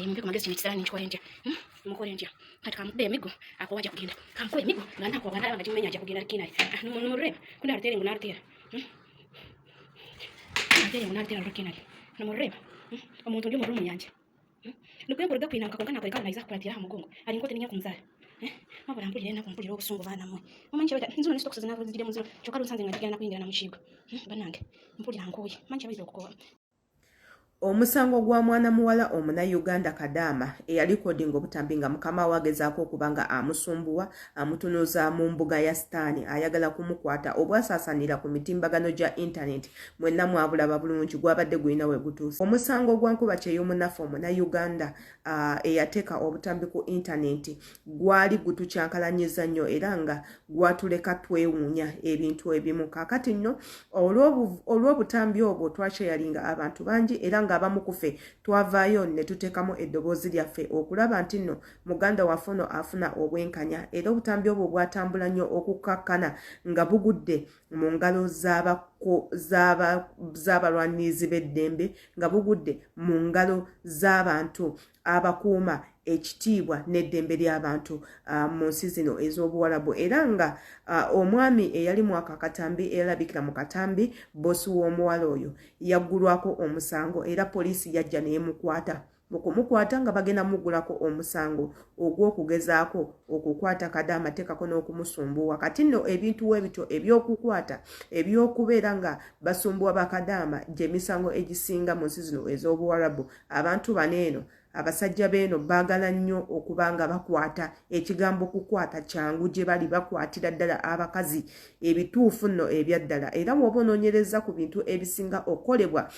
mumpe ku magezi nikisala ninchikole ntya mukole ntya kati kamkude emigo ako waja kugenda kamkude emigo nganda ko nganda ngachimenya aja kugenda kinai numureba kunda artere nguna artere artere nguna artere rokinai numureba omuntu ndi murumu yanje nukwe kuruga kwina nkakongana kwa ikana iza kuratira ha mugongo ari nkote ninya kumzara mabara mpulire na kumpulire obusungu bana mwe manje bata nzuno ni stocks zinavu zigire muziro chokaru nsanze ngatigana kwingira na mushigo banange mpulira nkoye manje abizo okukoba. Omusango gwa mwana muwala omuna Uganda kadama eyalikodinga obutambi nga mukama wagezaako okubanga amusumbuwa amutunuza mu mbuga ya Sitaani ayagala kumukwata obwasaasanira ku mitimbagano gya internet mwenna mwabulaba bulungi gwabadde gulina we gutuusa. Omusango gwa nkuba kyey'omunafu omuna Uganda eyateeka obutambi ku internet gwali gutukyankalanyiza nnyo era nga gwatuleka twewuunya ebintu ebimu. Kaakati nno olw'obutambi obwo twakyeyalinga abantu bangi era nga abamu kufe twavaayo ne tuteekamu eddoboozi lyaffe okulaba nti nno muganda waffe ono afuna obwenkanya era obutambi obwo bwatambula nnyo okukakkana nga bugudde mu ngalo z'abalwanirizi b'eddembe nga bugudde mu ngalo z'abantu abakuuma ekitiibwa n'eddembe ly'abantu mu nsi zino ez'obuwalabu era nga omwami eyali mwaka katambi eyalabikira mu katambi bosi w'omuwala oyo yaggulwako omusango era poliisi yajja neyemukwata mukumukwata nga bagenda mugulako omusango ogw'okugezaako okukwata kadama teekako n'okumusumbuwa. Kati nno ebintu webityo ebyokukwata ebyokubeera nga basumbuwa bakadama gy'emisango egisinga mu nsi zino ez'obuwalabu abantu baneeno abasajja beeno baagala nnyo okubanga bakwata ekigambo kukwata kyangu gye bali bakwatira ddala abakazi ebituufu nno ebyaddala era bw'oba onoonyereza ku bintu ebisinga okukolebwa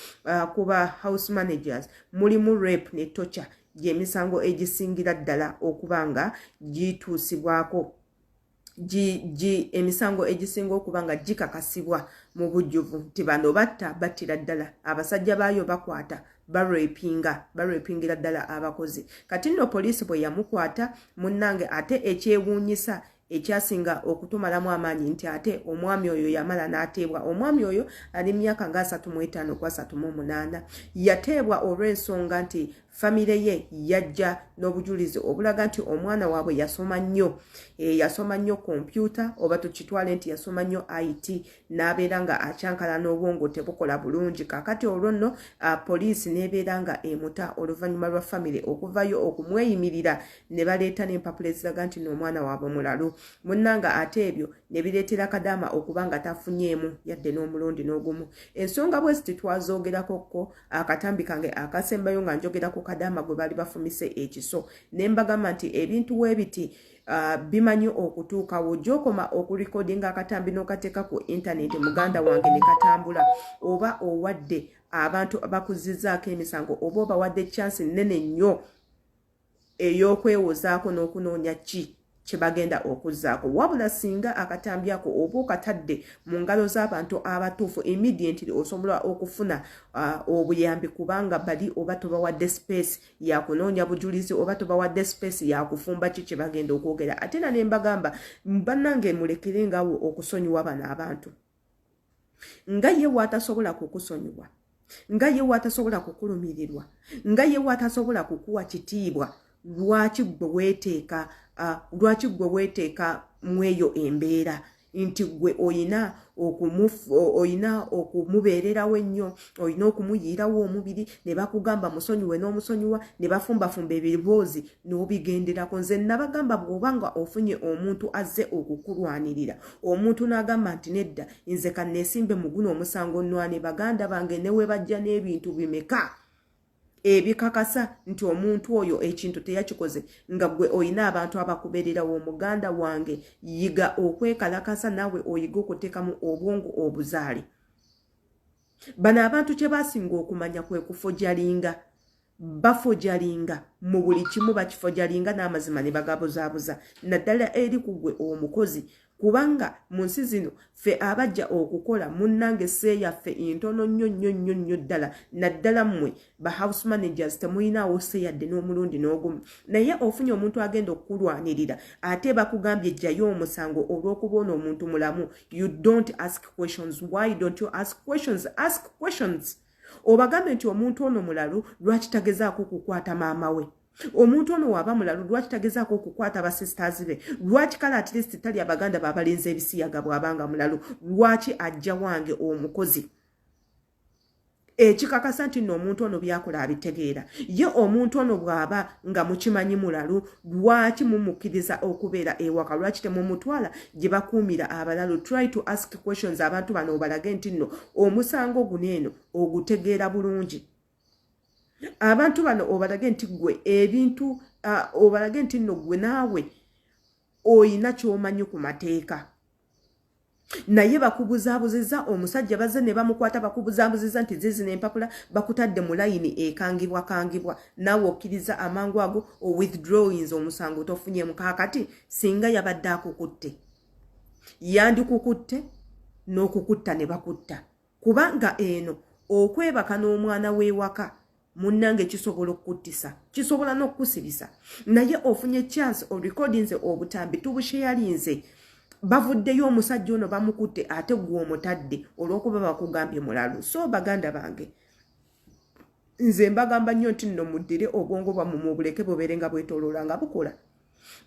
ku ba house managers mulimu rape ne torture gy'emisango egisingira ddala okubanga gituusibwako emisango egisinga okubanga gikakasibwa mu bujjuvu nti bano battira ddala abasajja baayo bakwata barepingira ddala abakozi. Kati nno poliisi bwe yamukwata munnange ate ekyewuunyisa ekyasinga okutumalamu amaanyi nti ate omwami oyo yamala n'ateebwa. Omwami oyo ali myaka nga 35 ku 38 yateebwa olw'ensonga nti famire ye yajja n'obujulizi obulaga nti omwana waabwe yasoma nnyo kompyuta oba tukitwale nti yasoma nnyo IT n'abeera nga acyankala n'obwongo tebukola bulungi. Kaakati olwo nno poliisi n'ebeera nga emuta oluvannyuma lwa famire okuvayo okumweyimirira ne baleeta n'empapula eziraga nti n'omwana waabwe mulalu. Munnanga ate ebyo ne bireetera kadama okuba nga tafunyeemu yadde n'omulundi n'ogumu. Ensonga bwe ziti twazoogerakokko akatambi kange akasembayo nga njogera ku kadama gwe bali bafumise ekiso ne mbagamba nti ebintu weebiti bimanyi okutuukawo gy'okoma okurikodinga akatambi n'okateeka ku internet muganda wange ne katambula oba owadde abantu abakuzizzaako emisango oba obawadde chance nnene nnyo ey'okwewozaako n'okunoonya ki kyebagenda okuzzaako wabula singa akatambi ako oba okatadde mu ngalo z'abantu abatuufu immediately osobola okufuna obuyambi kubanga bali oba tobawadde space yakunoonya bujulizi oba tobawadde space yakufumba ki kyebagenda okwogera. Ate na ne mbagamba bannange mulekerengawo okusonyiwa bano abantu nga ye watasobola kukusonyiwa nga ye watasobola kukulumirirwa nga ye watasobola kukuwa kitiibwa lwaki gwe weeteeka mweyo embeera nti gwe oyina okumubeererawo ennyo oyina okumuyiirawo omubiri ne bakugamba musonyiwe n'omusonyiwa ne bafumbafumba ebiboozi n'obigenderako. Nze nabagamba bw'obanga ofunye omuntu azze okukulwanirira omuntu n'agamba nti nedda nze kanneesimbe mu guno omusango nnwane baganda bange ne we bajja n'ebintu bimeka ebikakasa nti omuntu oyo ekintu teyakikoze nga gwe oyina abantu abakubeererawo. Omuganda wange yiga okwekalakasa naawe oyiga okuteekamu obwongo obuzaali. Bano abantu kye basinga okumanya kwe kufojalinga bafojalinga mu buli kimu bakifojalinga n'amazima ne bagabuzaabuza naddala eri ku gwe omukozi kubanga mu nsi zino ffe abajja okukola munnange seeyaffe entono nnyo ddala naddala mmwe ba house managers temuyinaawo seeyadde n'omulundi n'ogumu naye ofunye omuntu agenda okukulwanirira ate bakugambye jjayo omusango olw'okuba ono omuntu mulamu. You don't ask questions. Why don't you ask questions? Ask questions. Obagambe nti omuntu ono mulalu lwaki tagezaako kukwata maama we omuntu ono waba mulalu lwaki tagezaako okukwata ba sisters be lwaki kale at least tali abaganda babalenzi ebisiyaga bw'abanga mulalu lwaki ajja wange omukozi ekikakasa nti nno omuntu ono byakola abitegeera ye omuntu ono bw'aba nga mukimanyi mulalu lwaki mumukkiriza okubeera ewaka lwaki temumutwala gye bakuumira abalalu try to ask questions abantu bano obalage nti nno omusango guno eno ogutegeera bulungi abantu bano obalage nti gwe ebintu obalage nti nno gwe naawe oyina ky'omanyi ku mateeka naye bakubuzaabuzizza omusajja bazze ne bamukwata bakubuzaabuzizza nti zizina empapula bakutadde mu layini ekangibwa naawe okkiriza amangu ago withdrawings omusango tofunyemu kaakati singa yabadde akukutte yandikukutte n'okukutta ne bakutta kubanga eno okwebaka n'omwana w'ewaka munnange kisobola okukuttisa kisobola n'okukusibisa naye ofunye chance orecordinze obutambi tubusheyalinze bavuddeyo omusajja ono bamukutte ate gwe omutadde olw'okuba bakugambye mulalu so baganda bange nze mbagamba nnyo nti nno muddire obwongo bwammwe mubuleke bubeere nga bwetooloola nga bukola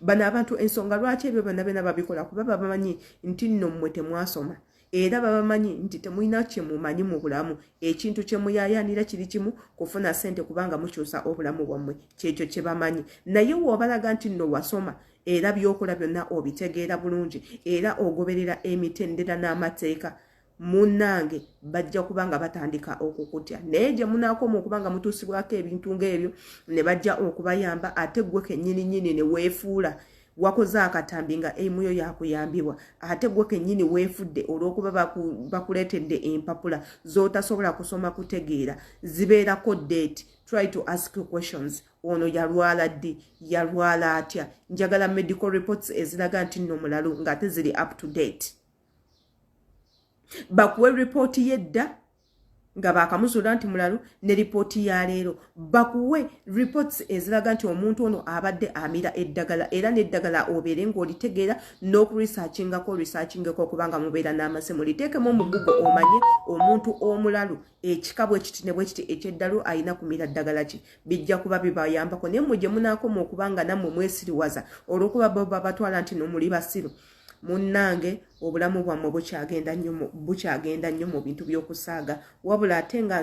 bano abantu ensonga lwaki ebyo bonna babikola kuba babamanyi nti nno mmwe temwasoma era babamanyi nti temulina kye mumanyi mu bulamu ekintu kye muyaayaanira kiri kimu kufuna ssente kubanga mukyusa obulamu bwammwe kyekyo kye bamanyi naye woobalaga nti nno wasoma era byokola byonna obitegeera bulungi era ogoberera emitendera n'amateeka munnange bajja kubanga batandika okukutya naye gye munaakoma okubanga mutuusibwako ebintu ng'ebyo ne bajja okubayamba ate gwe kennyini ne weefuula wakoze akatambi nga emuyo yakuyambibwa ate gwe kennyini weefudde olw'okuba bakuleetedde empapula z'otasobola kusoma kutegeera zibeerako date try to ask questions ono yalwala ddi yalwala atya njagala medical reports eziraga nti nno mulalu ng'ate ziri up to date bakuwe ripooti yedda nga bakamusula nti mulalu ne ripooti ya leero bakuwe reports eziraga nti omuntu ono abadde amira eddagala era n'eddagala obeere ng'olitegeera n'okuresearchingako kubanga mubeera n'amase muliteekemu omugugo omanye omuntu omulalu ekika bwe kiti ne bwe kiti ekyeddalu alina kumira ddagala ki bijja kuba bibayambako naye mmwe gye munaakoma okubanga nammwe mwesiriwaza olw'okuba bo babatwala nti nomuli basiru munnange obulamu bwammwe bukyagenda nnyo mu bintu by'okusaaga wabula ate nga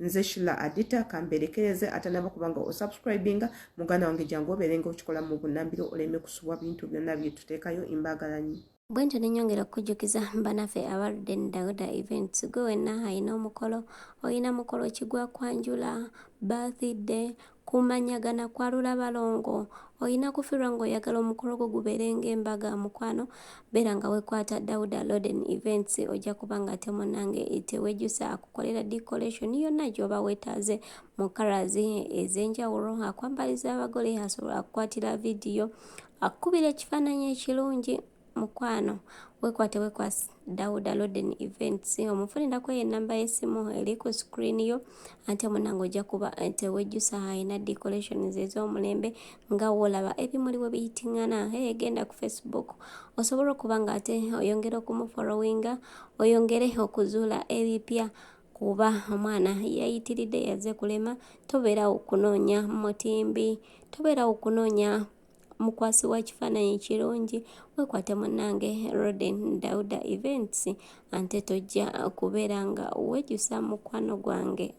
nze Shifah adita kamberekereze atanaba kubanga osubscribinga muganda wange jangu obeere ng'okikola mu bunnambiro oleme kusubwa bintu byonna bye tuteekayo imbagala nnyo bwentyo nenyongera okujjukiza banaffe abaludde Dawuda events gwe wenna alina omukolo olina mukolo ki gwa kwanjula birthday kumanyagana kwalula balongo olina kufiirwa ng'oyagala omukolo gwo gubeere ng'embaga mukwano beera nga wekwata Dawuda Loden events ojja kuba nga ate munnange tewejjusa akukolera decoration yonna gy'oba weetaaze mu colors ez'enjawulo akwambaliza abagole asobola akukwatira vidiyo akukubira ekifaananyi ekirungi mukwano wekwate Dawuda Loden events omufunirako enamba y'essimu eri ku screen yo ate munnange ojja kuba tewejjusa alina decorations ez'omulembe nga woolaba ebimuli we biyitingana genda ku Facebook osobola okuba nga ate oyongera okumufollowinga oyongere okuzuula ebipya kuba omwana yayitiridde yazze kulema tobeera okunoonya mutimbi tobeera okunoonya mukwasi wa kifaananyi kirungi wekwate munnange Loden Dawuda events ante tojja kubeera nga wejjusa mukwano gwange